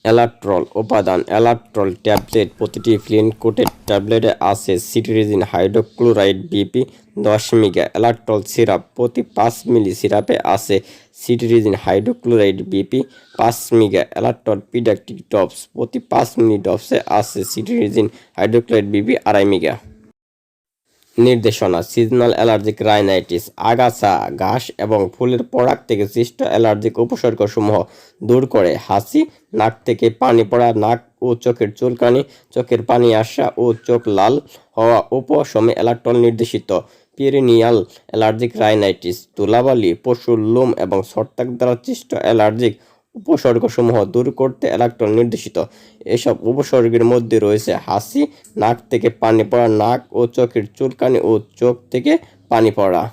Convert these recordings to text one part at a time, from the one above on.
অ্যালাট্রল উপাদান। Alatrol tablet. প্রতিটি plain coated ট্যাবলেটে আছে cetirizine hydrochloride BP 10 milli. Alatrol syrup. প্রতি 5 মিলি সিরাপে আছে cetirizine hydrochloride BP 5 milli. Alatrol paediatric drops. প্রতি 5 মিলি ড্রপসে আছে সিট্রিজিন হাইড্রোক্লোরাইড বিপি 2.5 মিলি। নির্দেশনা। Seasonal allergic rhinitis. আগাছা, ঘাস এবং ফুলের পরাগ থেকে সৃষ্ট অ্যালার্জিক উপসর্গসমূহ দূর করে। হাসি, নাক থেকে পানি পড়া, নাক ও চোখের চুলকানি, চোখের পানি আসা ও চোখ লাল হওয়া উপশমে অ্যালাট্রল নির্দেশিত। Perennial allergic rhinitis. ধুলাবালি, পশুর লোম এবং ছত্রাক দ্বারা সৃষ্ট অ্যালার্জিক উপসর্গসমূহ দূর করতে অ্যালাট্রল নির্দেশিত। এসব উপসর্গের মধ্যে রয়েছে হাসি, নাক থেকে পানি পড়া, নাক ও চোখের চুলকানি ও চোখ থেকে পানি পড়া।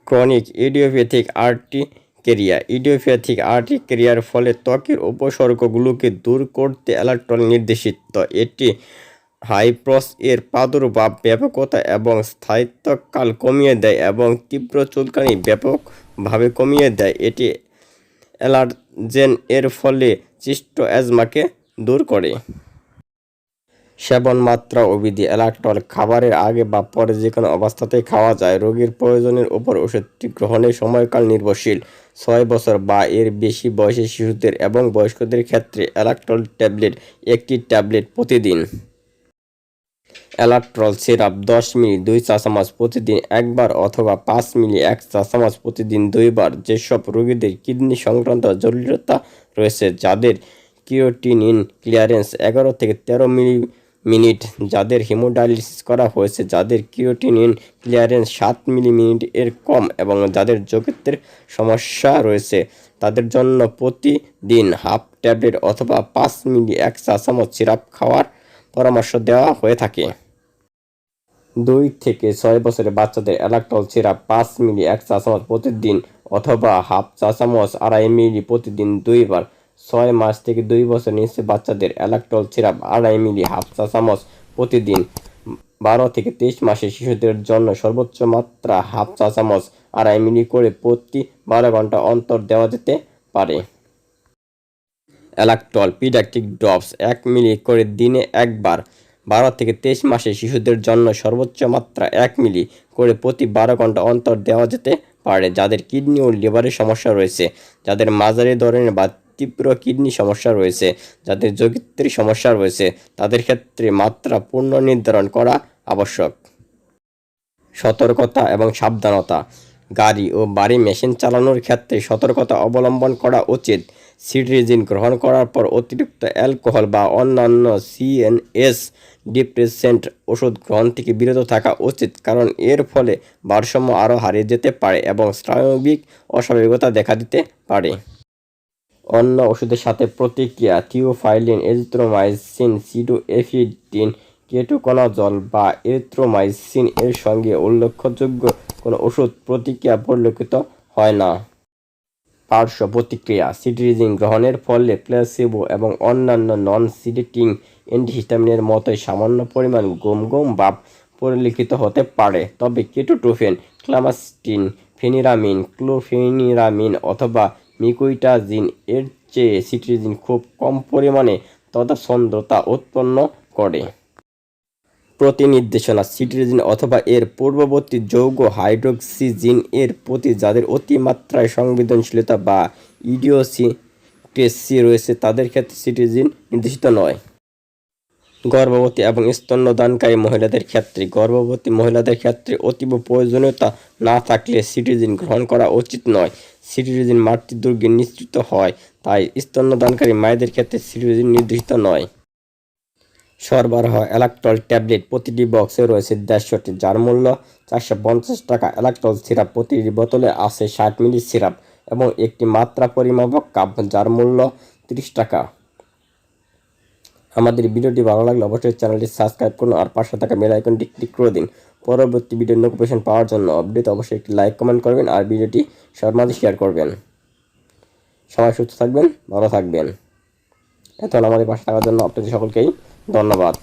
Chronic idiopathic urticaria. ইডিওপ্যাথিক আর্টিকেরিয়ার ফলে ত্বকের উপসর্গগুলোকে দূর করতে অ্যালাট্রল নির্দেশিত। এটি হাইপ্রস এর প্রাদুর্ভাব, ব্যাপকতা এবং স্থায়িত্বকাল কমিয়ে দেয় এবং তীব্র চুলকানি ব্যাপকভাবে কমিয়ে দেয়। এটি অ্যালার্জেন এর ফলে সৃষ্ট অ্যাজমাকে দূর করে। সেবন মাত্রা ও বিধি। অ্যালাট্রল খাবারের আগে বা পরে যে কোনো অবস্থাতেই খাওয়া যায়। রোগীর প্রয়োজনের উপর ওষুধটি গ্রহণের সময়কাল নির্ভরশীল। 6 বছর বা এর বেশি বয়সী শিশুদের এবং বয়স্কদের ক্ষেত্রে অ্যালাট্রল ট্যাবলেট 1টি ট্যাবলেট প্রতিদিন। অ্যালাট্রল সিরাপ 10 মিলি 2 চা-চামচ প্রতিদিন একবার অথবা 5 মিলি 1 চা-চামচ প্রতিদিন 2 বার। যেসব রোগীদের কিডনি সংক্রান্ত জটিলতা রয়েছে, যাদের ক্রিয়েটিনিন ক্লিয়ারেন্স 11 থেকে 13 মিলিমিনিট, যাদের হিমোডায়ালিসিস করা হয়েছে, যাদের ক্রিয়েটিনিন ক্লিয়ারেন্স 7 মিলিমিনিট এর কম এবং যাদের যকৃতের সমস্যা রয়েছে, তাদের জন্য প্রতিদিন হাফ ট্যাবলেট অথবা 5 মিলি 1 চা-চামচ সিরাপ খাওয়ার পরামর্শ দেওয়া হয়ে থাকে। 2 থেকে 6 বছরের বাচ্চাদের অ্যালাট্রল সিরাপ 5 মিলি 1 চা-চামচ প্রতিদিন অথবা হাফ চা-চামচ 2.5 মিলি প্রতিদিন 2 বার। 6 মাস থেকে 2 বছর নিচে বাচ্চাদের অ্যালাট্রল সিরাপ 2.5 মিলি হাফ চা-চামচ প্রতিদিন। 12 থেকে 23 মাসের শিশুদের জন্য সর্বোচ্চ মাত্রা হাফ চা-চামচ 2.5 মিলি করে প্রতি 12 ঘন্টা অন্তর দেওয়া যেতে পারে। অ্যালাট্রল পিডিয়াট্রিক ড্রপস 1 মিলি করে দিনে একবার। 12 থেকে 23 মাসের শিশুদের জন্য সর্বোচ্চ মাত্রা 1 মিলি করে প্রতি 12 ঘন্টা অন্তর দেওয়া যেতে পারে। যাদের কিডনি ও লিভারের সমস্যা রয়েছে, যাদের মাঝারি ধরনের বা তীব্র কিডনি সমস্যা রয়েছে, যাদের যকৃতের সমস্যা রয়েছে, তাদের ক্ষেত্রে মাত্রা পুনর্নির্ধারণ করা আবশ্যক। সতর্কতা এবং সাবধানতা। গাড়ি ও বাড়ি মেশিন চালানোর ক্ষেত্রে সতর্কতা অবলম্বন করা উচিত। সিট্রিজিন গ্রহণ করার পর অতিরিক্ত অ্যালকোহল বা অন্যান্য সিএনএস ডিপ্রেসেন্ট ওষুধ গ্রহণ থেকে বিরত থাকা উচিত, কারণ এর ফলে ভারসাম্য আরও হারিয়ে যেতে পারে এবং স্নায়বিক অস্বাভাবিকতা দেখা দিতে পারে। অন্য ওষুধের সাথে প্রতিক্রিয়া। থিওফাইলিন, এজিথ্রোমাইসিন, সিডোএফিড্রিন, কেটোকোনাজল বা এরিথ্রোমাইসিন এর সঙ্গে উল্লেখযোগ্য কোনো ওষুধ প্রতিক্রিয়া পরিলক্ষিত হয় না। পার্শ্ব প্রতিক্রিয়া। সিট্রিজিন গ্রহণের ফলে প্লেসিবো এবং অন্যান্য নন-সিডেটিং অ্যান্টিহিস্টামিনের মতোই সামান্য পরিমাণ গম ভাব পরিলক্ষিত হতে পারে, তবে কেটোটোফেন, ক্লামাস্টিন, ফেনিরামিন, ক্লোফেনিরামিন অথবা মিকুইটাজিন এর চেয়ে সিট্রিজিন খুব কম পরিমাণে তদাচ্ছন্দ্যতা উৎপন্ন করে। প্রতিনির্দেশনা। সিট্রিজিন অথবা এর পূর্ববর্তী যৌগ হাইড্রোক্সিজিন এর প্রতি যাদের অতিমাত্রায় সংবেদনশীলতা বা ইডিওসিক্রেসি রয়েছে, তাদের ক্ষেত্রে সিট্রিজিন নির্দেশিত নয়। গর্ভবতী এবং স্তন্যদানকারী মহিলাদের ক্ষেত্রে। গর্ভবতী মহিলাদের ক্ষেত্রে অতীব প্রয়োজনীয়তা না থাকলে সিট্রিজিন গ্রহণ করা উচিত নয়। সিট্রিজিন মাতৃদুর্গে নিঃসৃত হয়, তাই স্তন্যদানকারী মায়েদের ক্ষেত্রে সিট্রিজিন নির্দেশিত নয়। সরবরাহ। অ্যালাট্রল ট্যাবলেট প্রতিটি বক্সে রয়েছে 150টি, যার মূল্য 450 টাকা। অ্যালাট্রল সিরাপ প্রতিটি বোতলে আছে 60 মিলি সিরাপ এবং একটি মাত্রা পরিমাপক কাপ, যার মূল্য 30 টাকা। আমাদের ভিডিওটি ভালো লাগলে অবশ্যই চ্যানেলটি সাবস্ক্রাইব করুন আর পাশে থাকা বেল আইকনটি ক্লিক করে দিন। পরবর্তী ভিডিওর নোটিফিকেশন পাওয়ার জন্য ভিডিওতে অবশ্যই একটি লাইক কমেন্ট করবেন আর ভিডিওটি সবার মাঝে শেয়ার করবেন। সবাই সুস্থ থাকবেন, ভালো থাকবেন। এতক্ষণ আমাদের পাশে থাকার জন্য আপনাদের সকলকেই ধন্যবাদ।